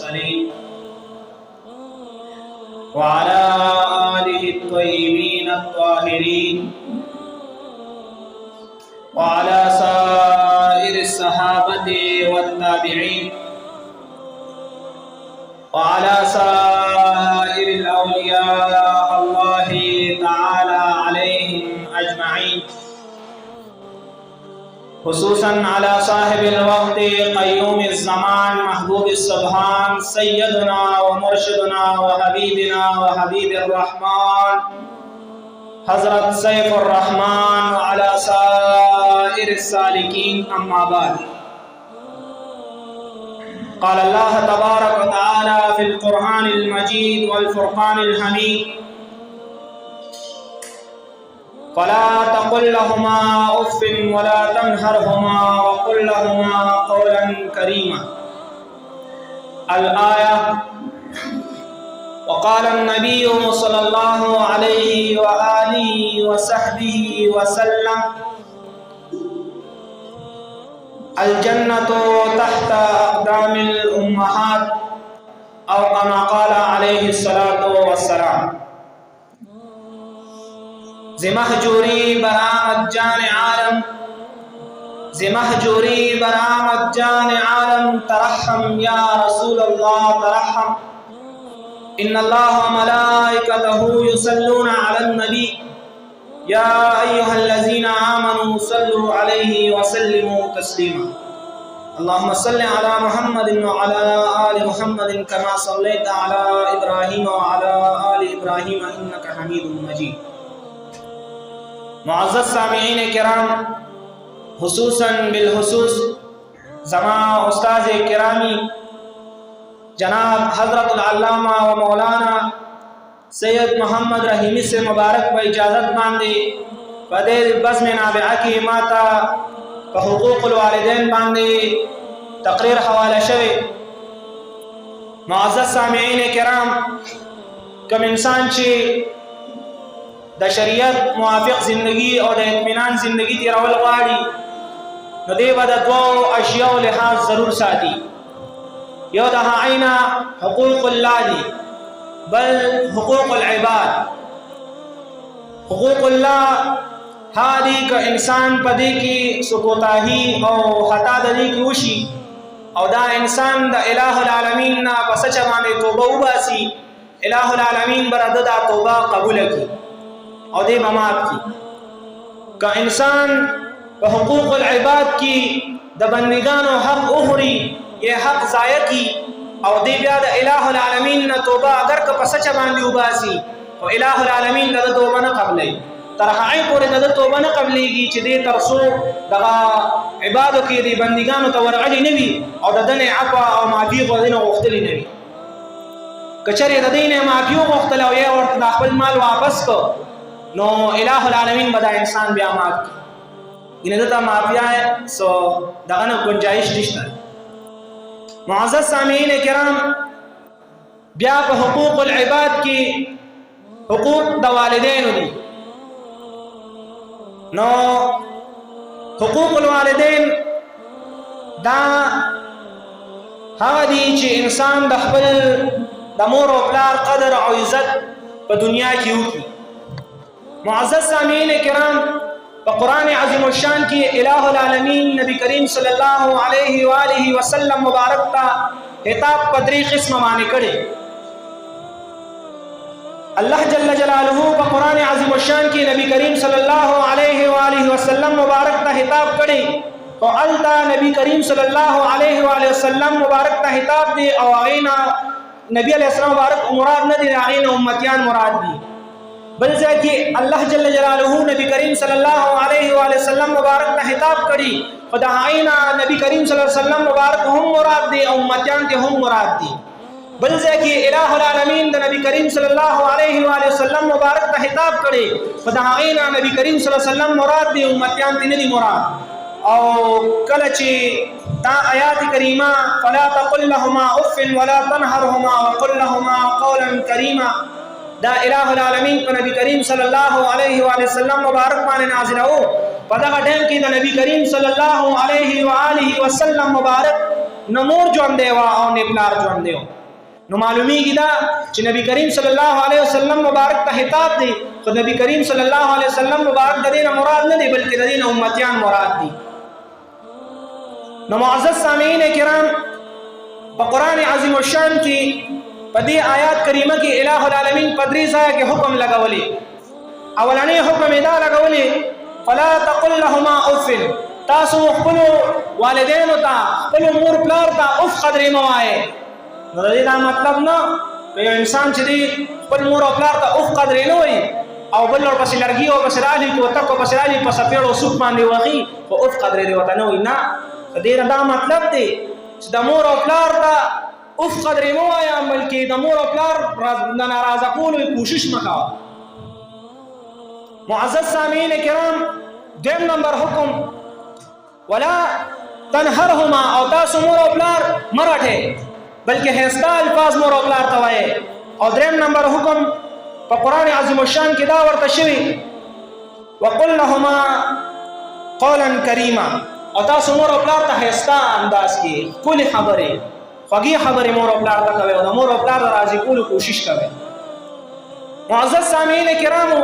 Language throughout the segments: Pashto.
المرسلين وعلى آله الطيبين الطاهرين وعلى سائر الصحابة والتابعين وعلى سائر الأولياء الله تعالى عليهم أجمعين، خصوصا على صاحب الوقت قيوم الزمان محبوب السبحان سيدنا ومرشدنا وحبيبنا وحبيب الرحمن حضرت سيف الرحمن وعلى سائر السالكين. أما بعد، قال الله تبارك وتعالى في القرآن المجيد والفرقان الحميد: فلا تقل لهما أف ولا تنهرهما وقل لهما قولا كريما. الآية. وقال النبي صلى الله عليه وآله وصحبه وسلم: الجنة تحت أقدام الأمهات، أو كما قال عليه الصلاة والسلام. زمهجوری برآمد جان عالم، زمهجوری برآمد جان عالم، ترحم يا رسول الله ترحم. إن الله وملائكته يصلون على النبي يا أيها الذين آمنوا صلوا عليه وسلموا تسليما. اللهم صل على محمد وعلى آل محمد كما صليت على إبراهيم وعلى آل إبراهيم إنك حميد مجيد. معزز سامعین کرام، خصوصاً بالخصوص زما استاذ کرامی جناب حضرت العلامہ و مولانا سید محمد رحیمی سے مبارک و اجازت باندے بدیر بزم نابعہ کی ماتا حقوق الوالدین باندے تقریر حوالہ شوے. معزز سامعین کرام، کم انسان چی د شریعت موافق زندگی او د اطمینان زندگی تیرول غواړي، نو دی به د دوو اشیاو لحاظ ضرور ساتي. یو د عینا حقوق الله دي، بل حقوق العباد. حقوق الله ها دي که انسان په دې کې سکوتاهي او خطا د دې کې وشي او دا انسان د الٰه العالمین نه په سچه باندې توبه وباسي، الٰه العالمین به د دا توبه قبوله کړي او دې ممات کی. که انسان په حقوق العباد کی د بندگانو حق اخری یہ حق ضائع کی او دې بیا د الٰه العالمین نه توبه اگر که په سچه باندې وباسي او الٰه العالمین د توبه نه قبلوي، تر هغې پورې د توبه نه قبلېږي چې دې تر څو دغه عبادو کې دې بندګانو ته ورغلي نه وي او د ده نه عفوه او معافي نه غوښتلي نه وي. که چېرې د دې نه معافي وغوښتله او یا ورته د خپل مال واپس کړ، نو الٰه العالمین به دا انسان بیا معاف کړي، یعنې دته معافیه سو دغه نه گنجایش نشته. معزز سامعین کرام، بیا په حقوق العباد کې حقوق د والدینو دي. نو حقوق الوالدین دا هغه دي چې انسان د خپل د مور او پلار قدر او عزت په دنیا کې وکړي. معزز سامعین کرام، په قرآن عظیم الشان کې الٰه العالمین نبی کریم صلی الله علیه و آله وسلم مبارک ته خطاب په درې قسمه باندې کړی. الله جل جلاله په قرآن عظیم الشان کې نبی کریم صلی الله علیه و آله وسلم مبارک ته خطاب کړی او التا نبی کریم صلی الله علیه و آله وسلم مبارک ته خطاب دی او هغه نبی علیہ السلام مبارک مراد نه دي، هغه امتیان مراد دي. بل ځای کې الله جل جلاله نبی کریم صلی الله علیه و آله وسلم مبارک ته خطاب کړي، خدای نبی کریم صلی الله علیه وسلم مبارک هم مراد دي او امتیان ته هم مراد دي. بل ځای کې الٰه العالمین د نبی کریم صلی الله علیه و آله وسلم مبارک ته خطاب کړي، خدای نبی کریم صلی الله علیه وسلم مراد دي، امتیان ته نه دي مراد. او کله چې دا آیات کریمه فلا تقل لهما اف ولا تنهرهما وقل لهما قولا کریما، دا الٰه العالمین په نبی کریم صلی الله علیه و آله وسلم مبارک باندې نازل او په دغه ټیم کې د نبی کریم صلی الله علیه و آله وسلم مبارک نه مور ژوندی وه او نه پلار ژوندی و. نو معلومیږي دا چې نبی کریم صلی الله علیه وسلم مبارک ته خطاب دی، خو نبی کریم صلی الله علیه وسلم مبارک د دې نه مراد نه دی بلکې د دې نه امتیان مراد دي. نو معزز سامعین کرام، په قرآن عظیم الشان کې په دې آیات کریمه کې الہ العالمین په درې ځایه کې حکم لګولی. اولنی حکم یې دا لګولی فلا تقل لهما اف، تاسو خپلو والدینو ته خپلو مور پلار ته اف قدرې مه وایئ. نو د دې دا مطلب نه که یو انسان چې دی خپل مور او پلار ته اف قدرې نه وایي او بل ورپسې لرګي ورپسې رالي کوتک ورپسې رالي په څپېړو سوک باندې وهي خو اف قدرې دې ورته نه وایي. نه، د دې دا مطلب دی چې د مور او پلار ته اف قدرې مه وایه بلکې د مور او پلار د ناراضه کولو کوشش مه کوه. معزز سامعین کرام، دویم نمبر حکم ولا تنهرهما، او تاسو مور او پلار مه رټئ بلکې ښایسته الفاظ مور او پلار ته وایئ. او دریم نمبر حکم په قرآن عظیم الشان کې دا ورته شوي وقل لهما قولا کریما، او تاسو مور او پلار ته ښایسته انداز کې ښکلې خبرې خوږې خبرې مور او پلار ته کوئ او د مور او پلار د راضي کولو کوشش کوئ. معزز سامعین کرامو،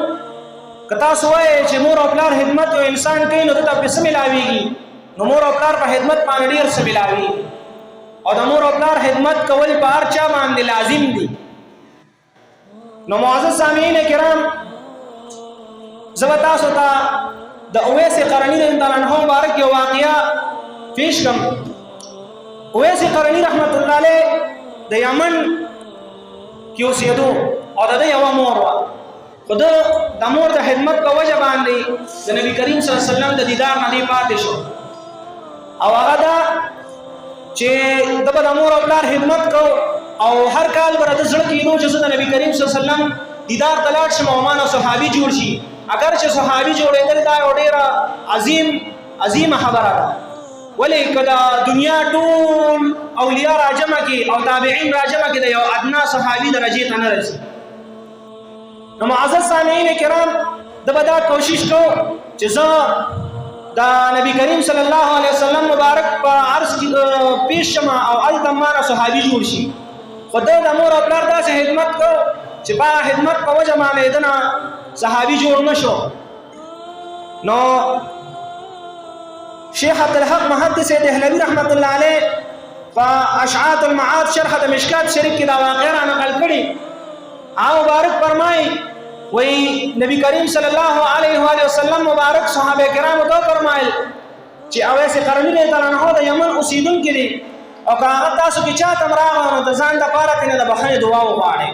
که تاسو وایئ چې مور او پلار خدمت یو انسان کوي نو دته پې څه ملاویږي؟ نو مور او پلار په خدمت باندې ډېر څه ملاویږي او د مور او پلار خدمت کول په هر چا باندې لازم دي. نو معزز سامعین کرام، زه به تاسو ته د اویس قرني رضی الله عنه مبارک یو واقعه پیش کړم. اویس قرني رحمت الله علیه د یمن کې اوسېدو او د ده یوه مور وه، خو ده د مور د خدمت په وجه باندې د نبي کریم صلی الله علیه وسلم د دیدار نه دی پاتې شو. او هغه دا چې د به د مور او پلار خدمت کو او هر کال به د زړه کېدو چې زه د نبي کریم صلی الله علیه وسلم دیدار ته لاړ شم او ما نه صحابي جوړ شي. اگر چې صحابي جوړېدل دا یو ډېره عظیمه خبره ده، ولې که د دنیا ټول اولیاء راجمع کړي او تابعین راجمع کړي د یو ادنا صحابي درجې ته نه رسي. نو معزز سامعین کرام، ده به دا کوشش کو چې زه د نبی کریم صلی الله علیه وسلم مبارک په عرض کې پیش شم او هلته مانه صحابي جوړ شي. خو ده د مور او پلار داسې خدمت کو چې په خدمت په وجه باندې ده نه صحابي جوړ نه شو. نو شیخ عبدالحق محدث دهلوي رحمت الله علیه په اشعاط المعاد شرح د مشکات شریف کې دا واقعه را نقل کړي. هغه مبارک فرمایي وی نبی کریم صلی الله علیه و وسلم مبارک صحابه کرامو ته فرمایل چې اویس قرني رضی الله عنه د یمن اوسیدونکي دي او که هغه تاسو کې چاته راغله نو د ځان دپاره ترې د بخښنې دعا وغواړئ،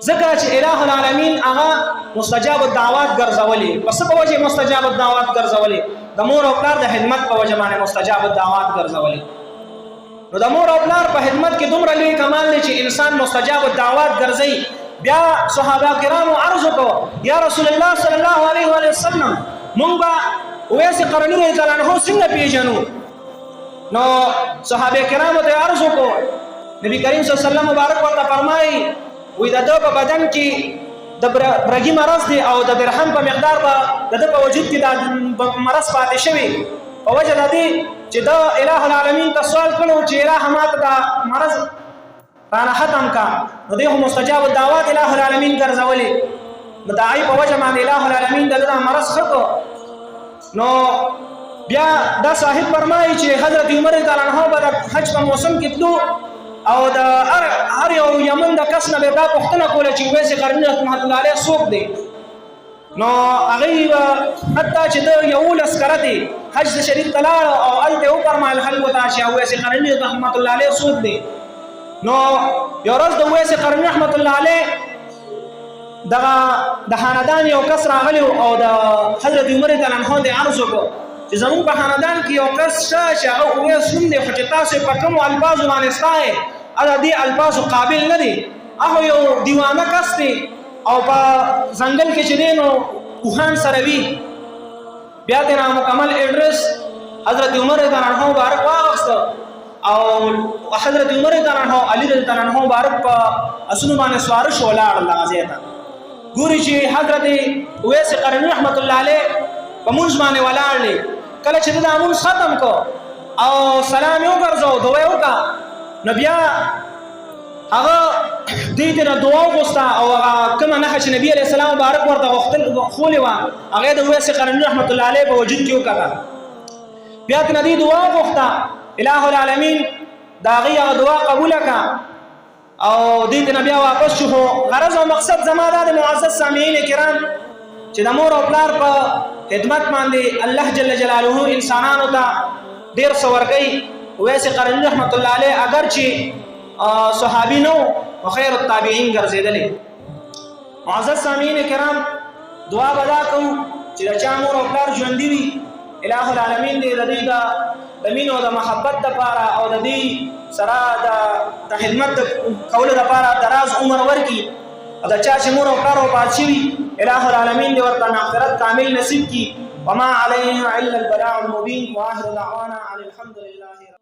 ځکه چې الہ العالمین هغه مستجاب الدعوات ګرځولې. په څه په وجه مستجاب الدعوات ګرځولې؟ د مور او پلار د خدمت په وجه باندې مستجاب الدعوات ګرځولې. نو د مور او پلار په خدمت کې دومره لوی کمال دی چې انسان مستجاب الدعوات ګرځي. بیا صحابه کرامو عرض وکړو یا رسول الله صلی الله علیه و وسلم، موږ به اویس قرني رضی الله عنه څنګه پیژنو؟ نو صحابه کرامو ته عرض وکړو، نبی کریم صلی الله علیه وسلم مبارک ورته فرمایي وی د ده په بدن کې د برګي مرض دی او د درهم په مقدار به د ده په وجود کې دا مرض پاتې شوی په وجه د دې چې د الہ العالمین ته سوال کړو چې الہ ماته دا مرض رانه ختم کا. نو دی خو مستجاب الدعوات الہ العالمین ګرځولې، نو د هغې په وجه باندې الہ العالمین د ده دا مرض ښه کړو. نو بیا دا صاحب فرمایي چې حضرت عمر رضی الله عنه به د حج په موسم کې تلو او د هر یو یمن د کس نه به دا پوښتنه کوله چې اویس قرني رحمت الله علیه څوک دی؟ نو هغې به حتی چې د 11 کرتې حج د شریف ته لاړ او هلته یې وفرمایل خلکو ته چې اویس قرني رحمت الله علیه څوک دی؟ نو یو ورځ د اویس قرني رحمت الله علیه دغه د خاندان یو کس راغلی او د حضرت عمر رضی الله عنه د عرض وکړو چې زموږ په خاندان کې یو کس شته چې هغه اویس نوم دی، خو چې تاسو په کومو الفاظو باندې ستایئ هغه دې الفاظو قابل نه دی، هغه یو دیوانه کس دی او په ځنګل کې چې دی نو اوښان سره وي. بیا ترې مکمل ایډرس حضرت عمر رضی الله عنه مبارک واخیسته او حضرت عمر رضی الله عنه علي رضی الله عنه مبارک په اسونو باندې سواره شو ولاړل هغه ځای ته. ګوري چې حضرت اویس قرني رحمت الله علیه په مونځ باندې ولاړ دی. کله چې دا مونځ ختم کو او سلام یې وګرځاو دعا یې وکړه نو بیا هغه دې ته دعا وغوښته او هغه کومه نښه چې نبي علیه السلام مبارک ورته ښولې وه هغه یې د اویس قرني رحمت الله علیه په وجود کې وکړه بیا ترې دې دعا وغوښته اله العالمین د هغې هغه دعا قبوله کړه او دې ته نه بیا واپس شو خو غرض او مقصد زما دا د معزز سامعین کرام چې د مور او پلار په خدمت باندې الله جل جلاله انسانانو ته ډېر څه ورکوي اویس قرني رحمت الله علیه اگر چې صحابي نو او خیر التابعین ګرځېدلی معزز سامعین کرام دعا به دا کوو چې د چا مور او پلار ژوندي وي اله العالمین دې د دوی د مینو د محبت دپاره او د دې سره د خدمت کولو دپاره دراز عمر ورکړي او د چا چې مور او پلار وفات شوي اله العالمین دې ورته مغفرت کامل نصیب کړي وما علینا الا البلاغ المبین واخر دعوانا ان الحمد لله